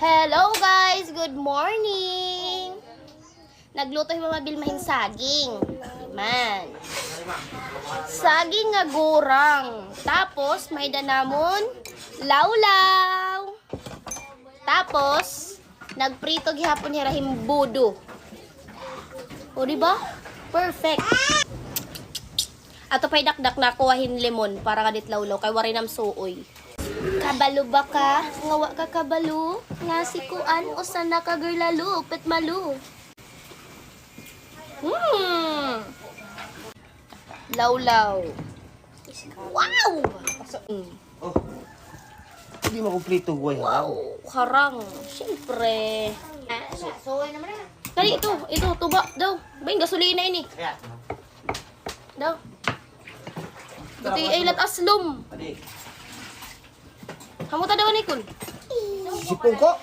Hello guys! Good morning! Nagluto yung mga bilmahing saging. Man. Saging nga gurang. Tapos, may danamon, lawlaw. Tapos, nagprito gihapon hirahim budo. O, diba? Perfect. Ato pa'y dakdak na kuwahin lemon para kadit lawlaw. Kay warinam suoy. Kabalo ba ka? Ngawa ka kabalo? Nga si kuan o sana ka girlalo? Pet malu. Lawlaw. Wow! Oh. Hindi makumplito buhay Wow! Harang. Siyempre. Dali, ito, tuba, daw. Bayin, gasolina ini. Daw. Buti ay lat aslum. Hamuta daw ni kun. Sipong ko.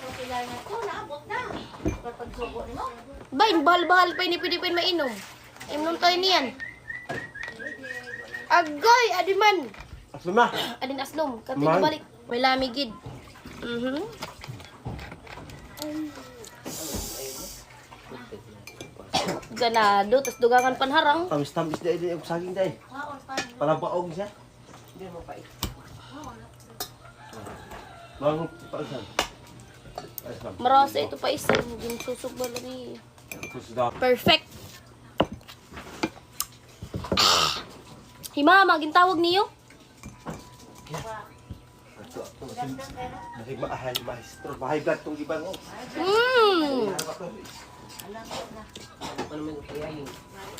Bayin, bahal-bahal pa ini pwede pa mainom. Inom tayo niyan. Agay, adiman. Aslum na. Adin aslum, kati Man. balik. May lamigid. Ganado, tas dugangan panharang. Tamis-tamis dahil yung saging dahil. Palabaog siya. Hindi mo pait. Mga paasan. Marasa ito pa isa. Yung susog ba lang eh. Perfect. Himama, gintawag niyo? Maestro, mahay blood tong iba mo.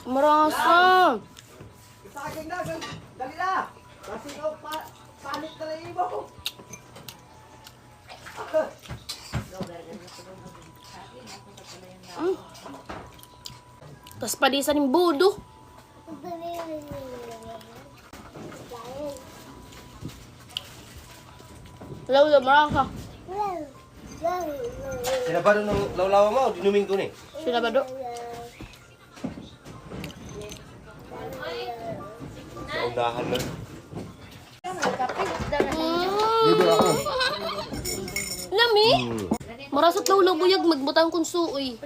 Marasa. Saging na, dali na. Kasi panik na lang iba ko. Tas padisan yung budo. Lawlaw, marasa. Sinabado ng lawlawa mo, dinuming ko ni. Sinabado. Sa undahan na. Libre ako. Lami? Marasat lawlaw buyag, magbutang kong suoy.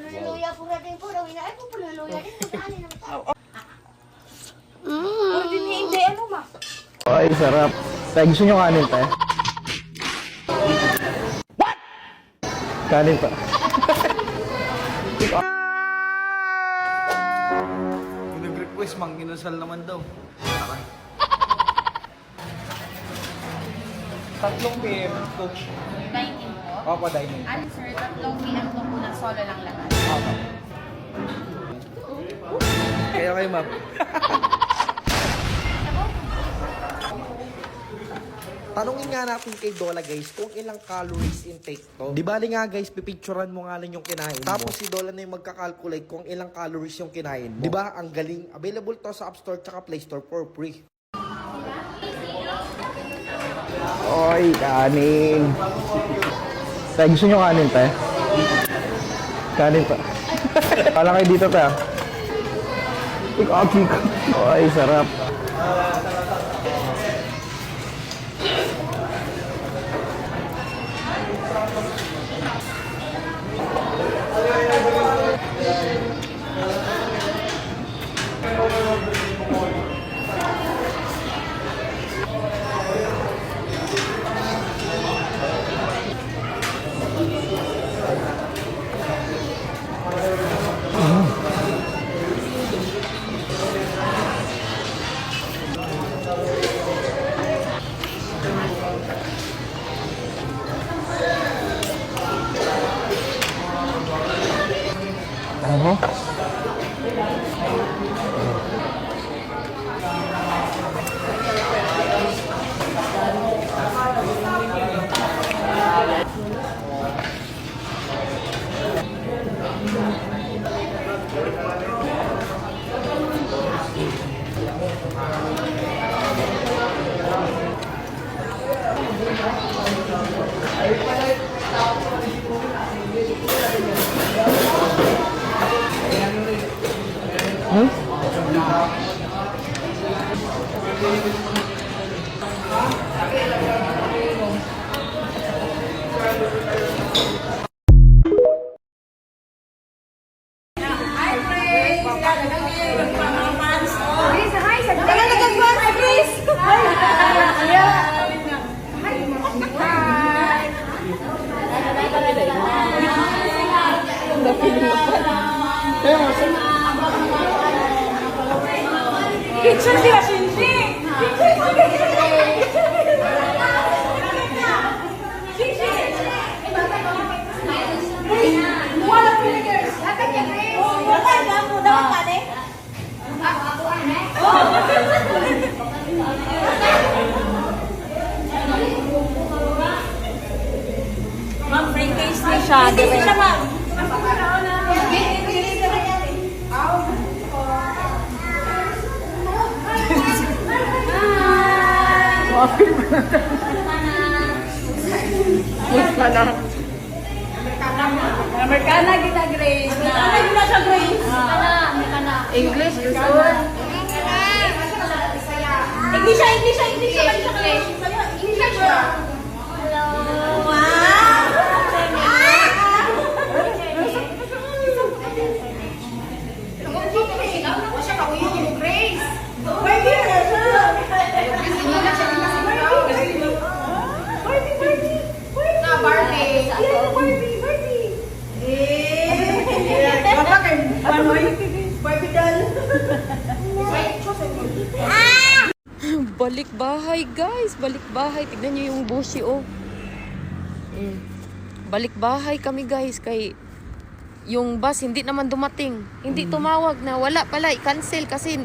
Ay, sarap. Tay, gusto nyo kanin, tay? What? Kanin pa. Nag-request, manginasal naman daw. 3 PM to... Dining po? Opo, dining. Ano sir, 3 PM po po ng solo lang lahat. Opo. Kaya kayo, ma'am. Tanungin nga natin kay Dola guys kung ilang calories intake to. Di bali nga guys, pipicturean mo nga lang yung kinain mo. Tapos si Dola na yung magkakalculate kung ilang calories yung kinain mo. Di ba? Ang galing. Available to sa App Store tsaka Play Store for free. Oy, kanin. Tay, gusto nyo kanin, tay? Kanin pa. Kala kayo dito, tay. Ikakik. Oy, sarap. Ano? Picture sila, Shinji! Ma'am, free case na siya. Hindi siya, ma'am. Amerikana kita, Grace. Amerikana kita siya, Grace. English, good. English siya. English siya. Balik bahay guys, balik bahay. Tignan nyo yung bushi oh. Balik bahay kami guys kay yung bus hindi naman dumating. Hindi tumawag na wala pala, i-cancel kasi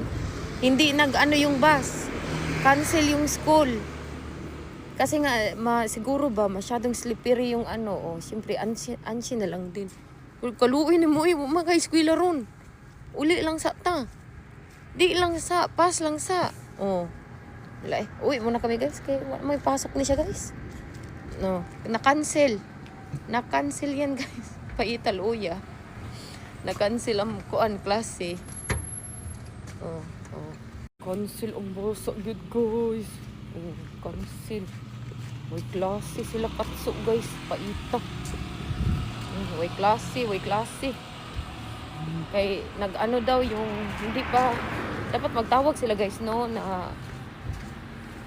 hindi nag-ano yung bus. Cancel yung school. Kasi nga siguro ba masyadong slippery yung ano oh. Siyempre ansi na lang din. Kaluin mo mga eskwela ron. Uli lang sa ta. Di lang sa pas lang sa. Oh. Wala eh. Uwi muna kami guys. Kaya may pasok ni siya guys. No. Na-cancel. Na-cancel yan guys. Paital uya. Na-cancel ang kuan klase. Oh. Cancel ang bosa good guys. Oh. Cancel. May klase sila katso guys. Paita. Way klase. Kay nag-ano daw yung hindi pa dapat magtawag sila guys no na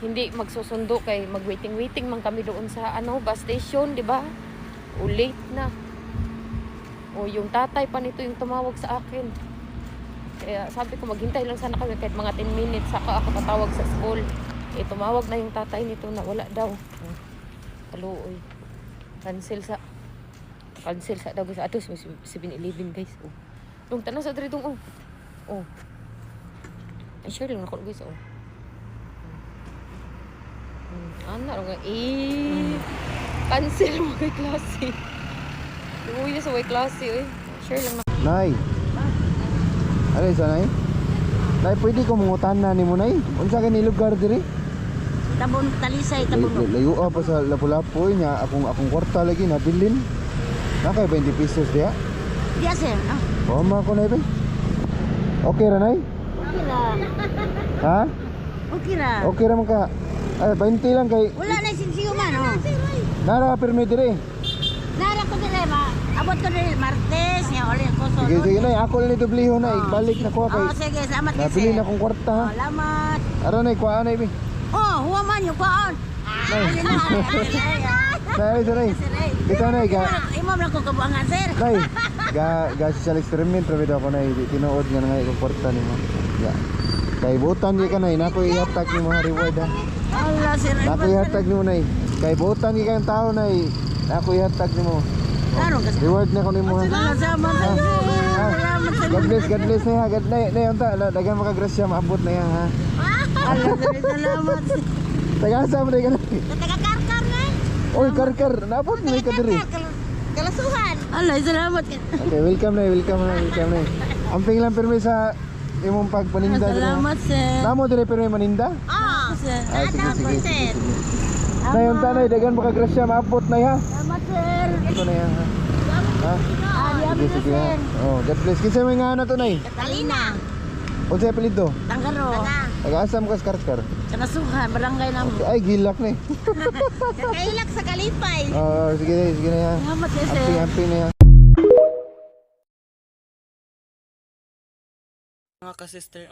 hindi magsusundo kay mag-waiting man kami doon sa bus station, di ba? O late na. O yung tatay pa nito yung tumawag sa akin. Kaya sabi ko maghintay lang sana kami kahit mga 10 minutes saka ako tatawag sa school. Eh tumawag na yung tatay nito na wala daw. Kaluoy. Cancel sa daw guys. Atos 7-Eleven guys. Oh. Nung tanong sa dritong oh. Ay sure lang ako guys oh. Anak nga cancel mo kay klase. Uy sa way klase oy. Sure lang na. Nay. Ano isa nay? Nay, pwede ko mangutan na ni mo nay. Unsa ka ni lugar diri? Tabon Talisay, tabon. Layo pa sa Lapu-Lapu nya akong kwarta lagi nabilin. Nakay 20 pesos dia. Diya sir. Oh, ma ko nay be. Okay ra nay? Okay ra. Ha? Okay ra. Okay ra man ka. Ay 20 lang kay Wala na sinsiyo man oh. nara permi diri. Nara ko dire ba? Abot ko dire Martes nya uli ko so. Sige nay, ako lang nito bliho nay. Balik na ko kay. Oh sige, salamat kasi. Nabilin akong kwarta ha. Salamat. Ara nay kuha nay be. Oh, huwa man yung kuan. Nay, nay. Kita nay ga. Imo man ko kabuangan sir. Nay, ga social experiment ra bitaw ko nay tinuod nga ngay ko kwarta nimo. Ya. Kay butan di ka nay, nako ihatag ni mga reward ha. Allah sir. Nako ihatag nimo nay. Kay butan di kang tao nay, nako ihatag nimo. Ano kasi? Reward na ko nimo ha. Salamat sir. Salamat sir. God bless na ha. God nay unta dagan makagrasya maabot na yan ha. Allah sir, salamat. Tagasa mo day ka nay. Taga-karkar na. Oy, karkar, naabot mo ka diri. Kalasuhan. Allah, salamat. Okay, welcome na. Amping lang permi sa imong pagpaninda diri. Salamat sir. Namo diri permi maninda? Ah, sir. Ah, sige. Nay unta nay dagan makagrasya maabot na ha. Salamat sir. Ito na yan ha. Ha? Sige ha. Oh, God bless. Kinsa may nga na to nay? Catalina. Unsa apelyido? Tanggaro. Taga-asam ka sa karkar. Kalasuhan, barangay namin. Ay, gilak na eh. Kakailak sa Kalipay. Oh, sige na yan. Salamat sir. Amping na yan. Mga ka-sister,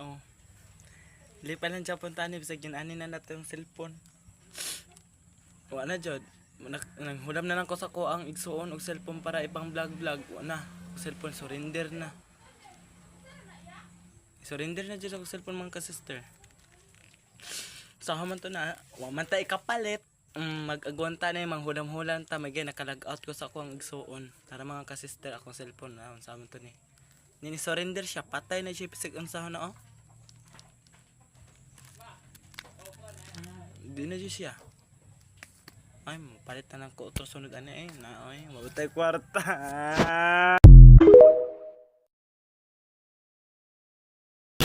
lipa lang siya puntaan ni bisag ani na natin yung cellphone. Wala na jud. Nanghudam na lang ko sa ko ang igsuon og cellphone para ibang vlog. Wala na. cellphone surrender na. Surrender na dyan ako cellphone mga ka-sister. So man to na, wa man ta ikapalit. Mag-agwanta na yung mga hulam-hulam ta, magay nakalag out ko sa akong igsuon. Tara mga ka-sister, akong cellphone na, sa man to ni. Nini surrender siya, patay na siya pisig unsahon na oh. Di na dyan siya. Ay, palit na lang ko otro sunod ani eh. Na oy, mabutay kwarta.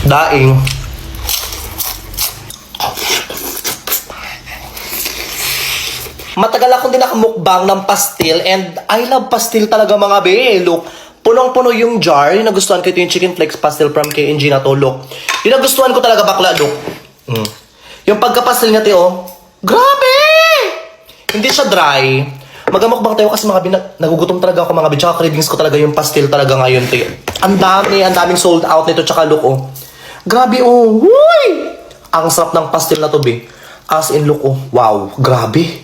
Daing. Matagal akong din nakamukbang ng pastil and I love pastil talaga mga be. Look, punong-puno yung jar. Yung nagustuhan ko ito yung chicken flakes pastil from K&G na to. Look, yung nagustuhan ko talaga bakla. Look, yung pagkapastil niya oh. Grabe! Hindi siya dry. Magamukbang tayo kasi mga bin, nagugutom talaga ako mga bin. Tsaka cravings ko talaga yung pastil talaga ngayon. Ang daming sold out nito. Tsaka look oh. Grabe oh. Uy! Ang sarap ng pastil na to be. As in look oh. Wow, grabe.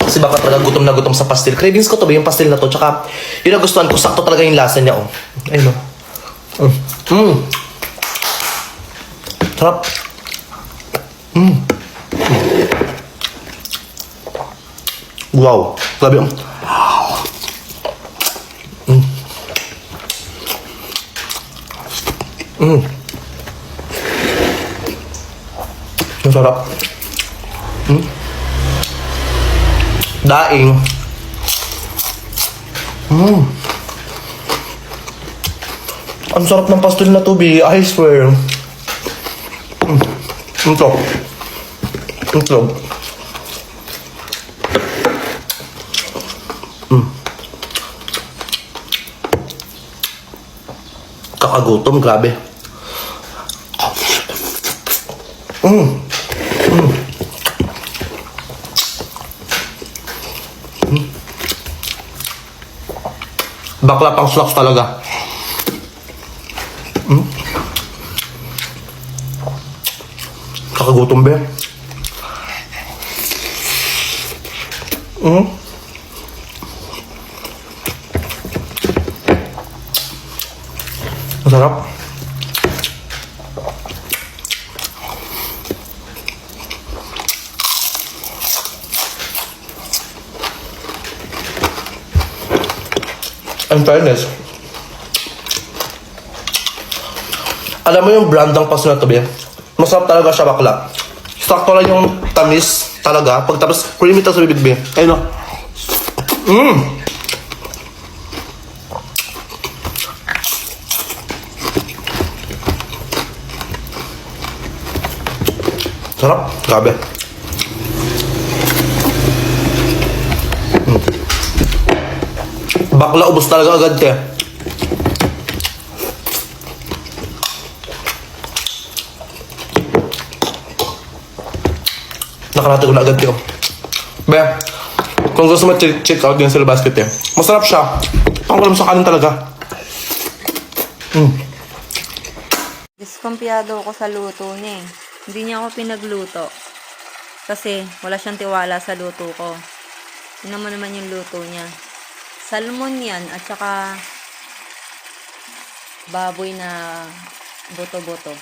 Kasi baka talaga gutom na gutom sa pastil. Cravings ko to ba yung pastil na to. Tsaka yun nagustuhan ko. Sakto talaga yung lasa niya oh. Ayun oh. Sarap. Wow. Grabe oh. Ang sarap. Daing. Ang sarap ng pastil na to, B. I swear. Ito. Kakagutom, grabe. Bakla pang snacks talaga. Kakagutom be. Masarap. In fairness, alam mo yung brand ng pastil na to, be? Masarap talaga siya bakla. Sakto lang yung tamis talaga. Pag tapos creamy tapos sa bibig, be. Ayun o. Sarap. Grabe. Bakla, ubos talaga agad, te. Nakalati ko na agad, te. Be, kung gusto mo check out din sa basket, te. Masarap siya. Pangkulam sa kanin talaga. Diskumpiyado ako sa luto niya eh. Hindi niya ako pinagluto. Kasi wala siyang tiwala sa luto ko. Tingnan mo naman yung luto niya. Salmon yan at saka baboy na boto-boto.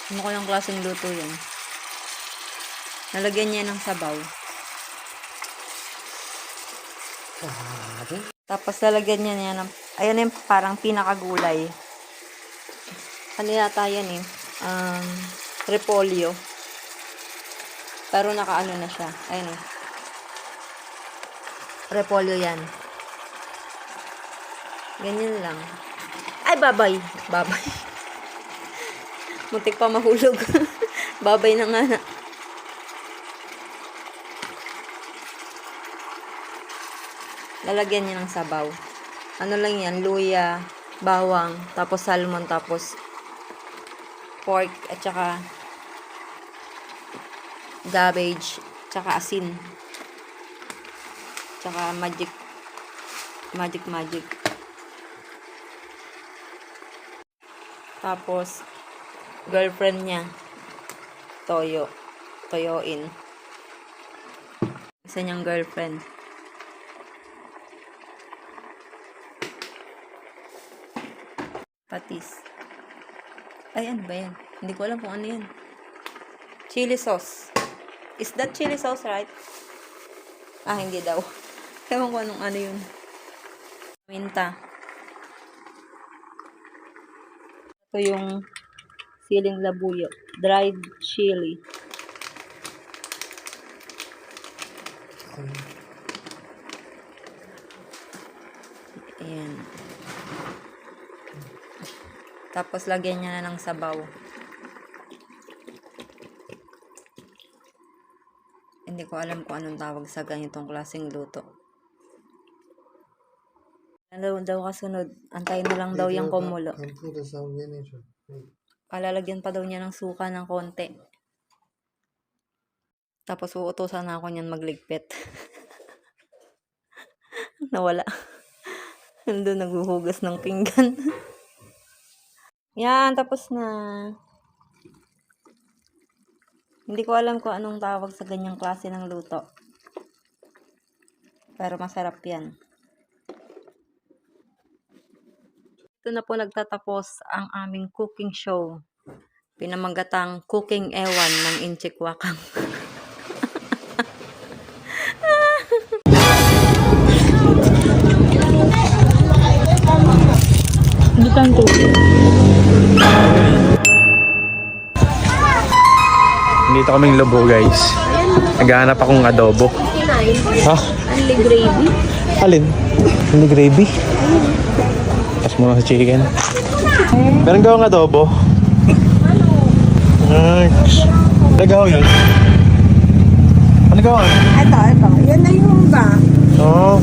Ano kayang klaseng luto yun? Nalagyan niya ng sabaw. Tapos lalagyan niya ng, ayun yung parang pinakagulay. Ano yata yan eh? Repolyo. Pero nakaano na siya. Ayun eh. Repolyo yan. Ganyan lang. Ay, babay. Babay. Muntik pa mahulog. Babay na nga na. Lalagyan niya ng sabaw. Ano lang yan? Luya, bawang, tapos salmon, tapos pork, at saka cabbage, tsaka asin. Tsaka magic. Tapos, girlfriend niya, Toyoin. Isa niyang girlfriend. Patis. Ay, ano ba yan? Hindi ko alam kung ano yan. Chili sauce. Is that chili sauce, right? Ah, hindi daw. Ewan ko anong ano yun. Minta. Ito yung siling labuyo. Dried chili. Ayan. Tapos lagyan niya na ng sabaw. Hindi ko alam kung anong tawag sa ganitong klaseng luto. Ano daw kasunod? Antayin na lang daw yung kumulo. Palalagyan pa daw niya ng suka ng konti. Tapos uutusan na ako niyan magligpit. Nawala. Nandun naghuhugas ng pinggan. Yan, tapos na. Hindi ko alam kung anong tawag sa ganyang klase ng luto. Pero masarap yan. Ito na po nagtatapos ang aming cooking show. Pinamagatang Cooking Ewan ng Inchik Wakang. Bukan tuh. Dito kaming Lobo, guys. Naghahanap akong adobo. Ha? Only gravy. Alin? Hindi gravy? Tapos muna sa chicken. Meron gawang adobo. Nagawa yun? Ano gawa? Ito. Yan na yung ba? Oo.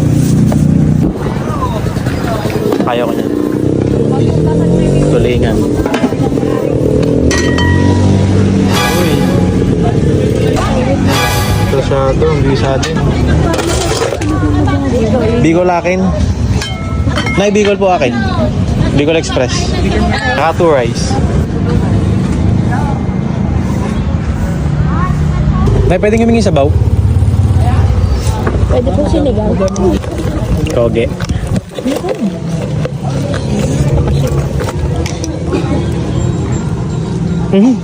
Kaya ko niyan. Tulingan. Uy. Ito siya ito. Ang bisa din. Bicol akin. Nay, Bicol po akin. Bicol Express. Naka 2 rice. Nay, pwedeng humingi sabaw? Pwede po sinigang. Toge.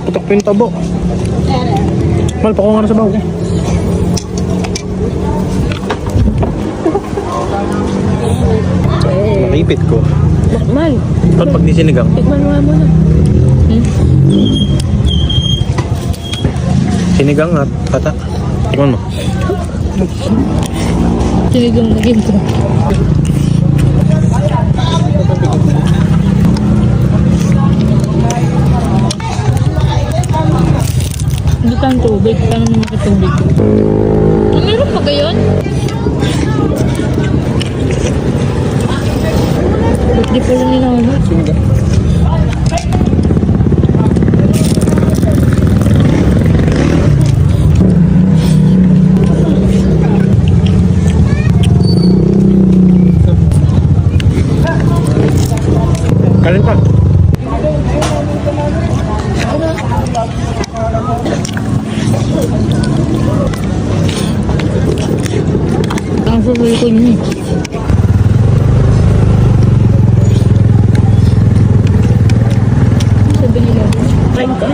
Putok po yung tabo. Mal, pakuha nga na sabaw. Nakipit ko. Mal, Mal, pag di sinigang. tikman mo na. Sinigang at pata. Tikman mo. Sinigang na ginto. Bukan tubig, parang makatubig. Meron pa gayon? Ba't di pa lang ninauna? Kanin pa. Ang sabi ko niya. Sabi nila, try ka?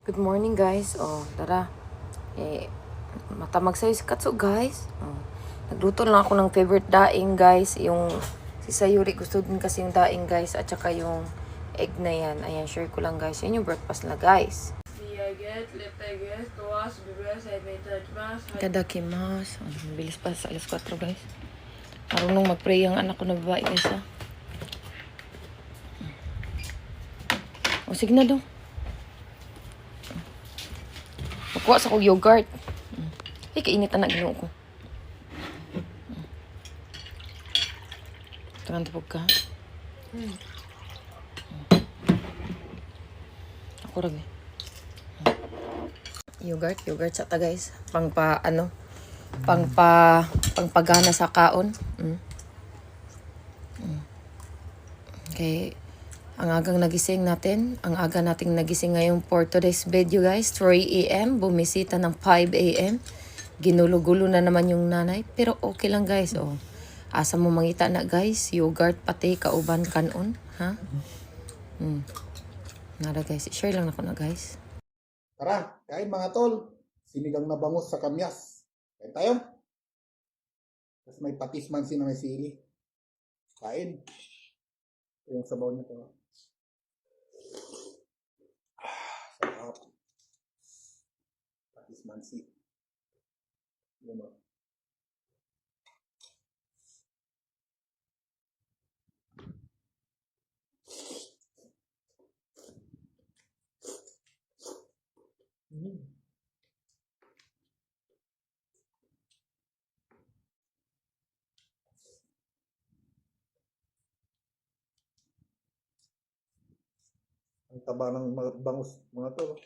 Good morning, guys. Oh, tara. Matamag sa'yo si Katso, guys. Oh, nagluto lang ako ng favorite daing, guys. Yung si Sayuri gusto din kasi yung daing, guys. At saka yung egg na yan. Ayan, share ko lang, guys. Yan yung breakfast na, guys. Itadakimasu. Bilis pa sa alas 4, guys. Marunong mag-pray ang anak ko na babae, guys, ha. O, sige na daw. Makuha sa kong yogurt. Ay, kainit na nag-inom ko. Tangan tapog ka. Ako rin eh. Yogurt sa ta guys. Pangpagana sa kaon. Okay. Ang agang nagising natin. Ang aga nating nagising ngayon for today's video guys. 3 a.m. Bumisita ng 5 a.m. Ginulo-gulo na naman yung nanay. Pero okay lang guys. Oh. Asa mo mangita na guys. Yogurt pati kauban kanon. Ha? Nada guys. Share lang ako na guys. Tara, kain mga tol. Sinigang na bangus sa kamyas. Kain tayo. Tapos may patis man na may sili. Kain. Ito yung sabaw nito. Sarap. Patis mansi. Yan o. Ang taba ng bangus mga tol.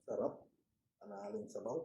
Sarap. Panahaling sabaw.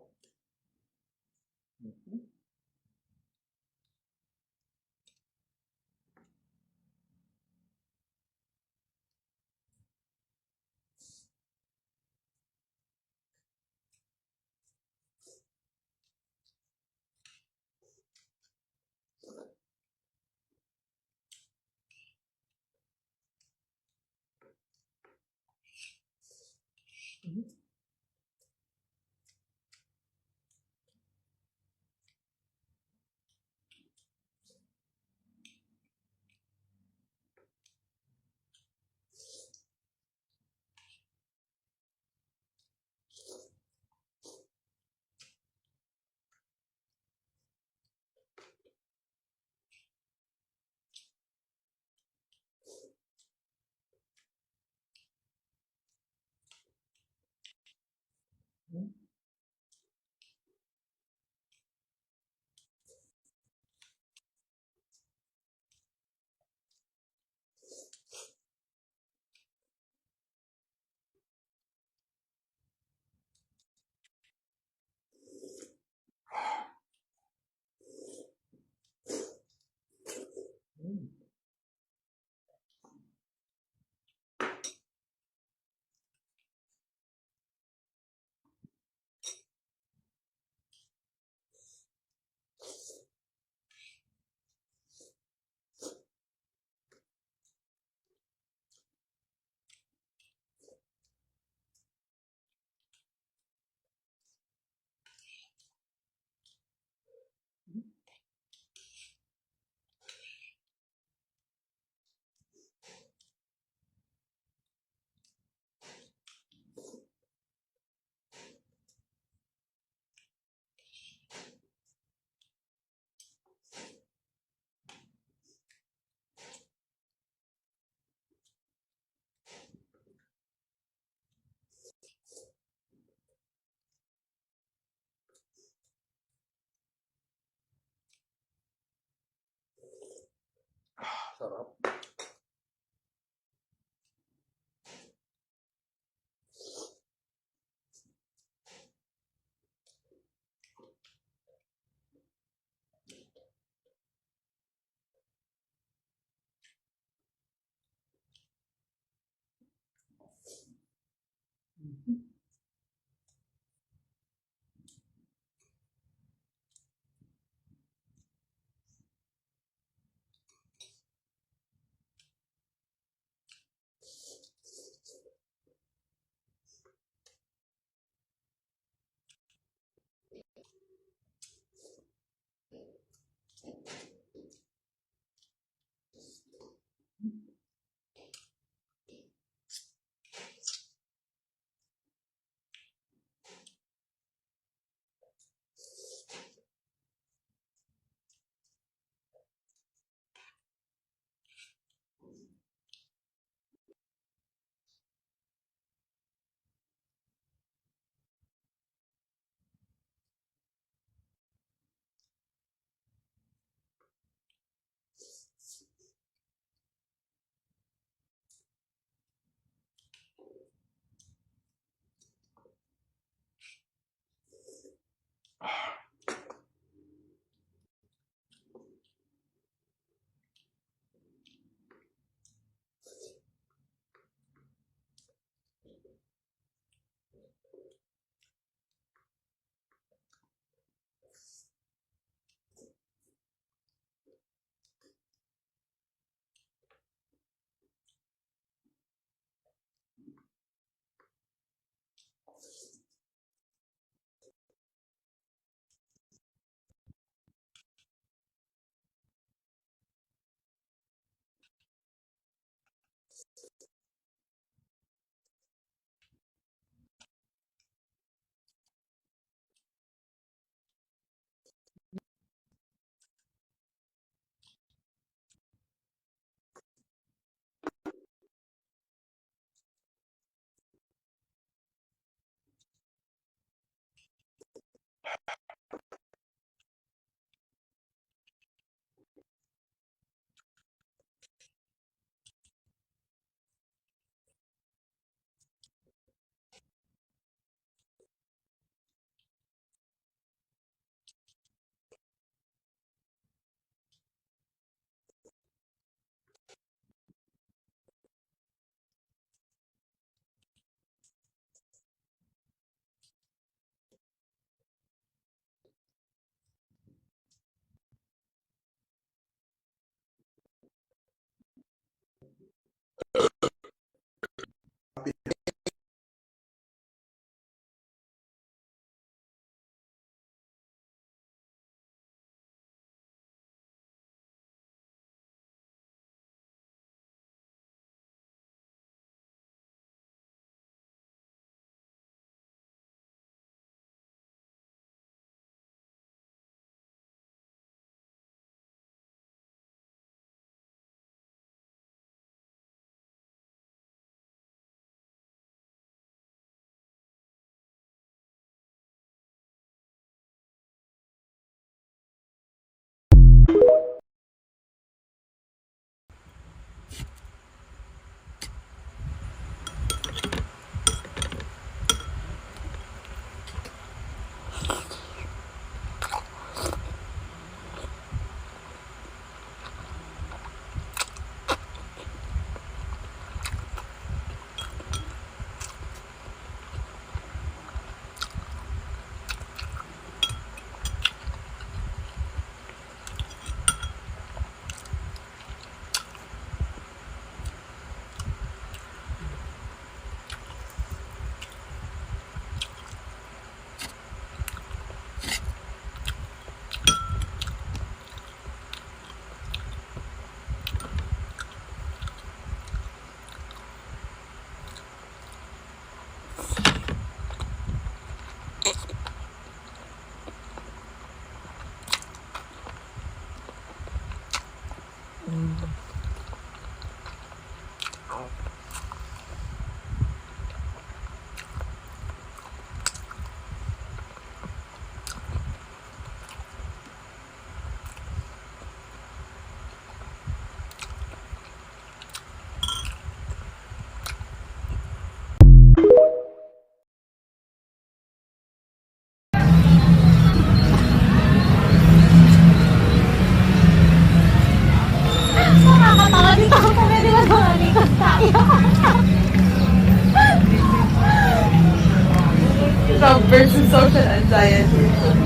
Versus social anxiety.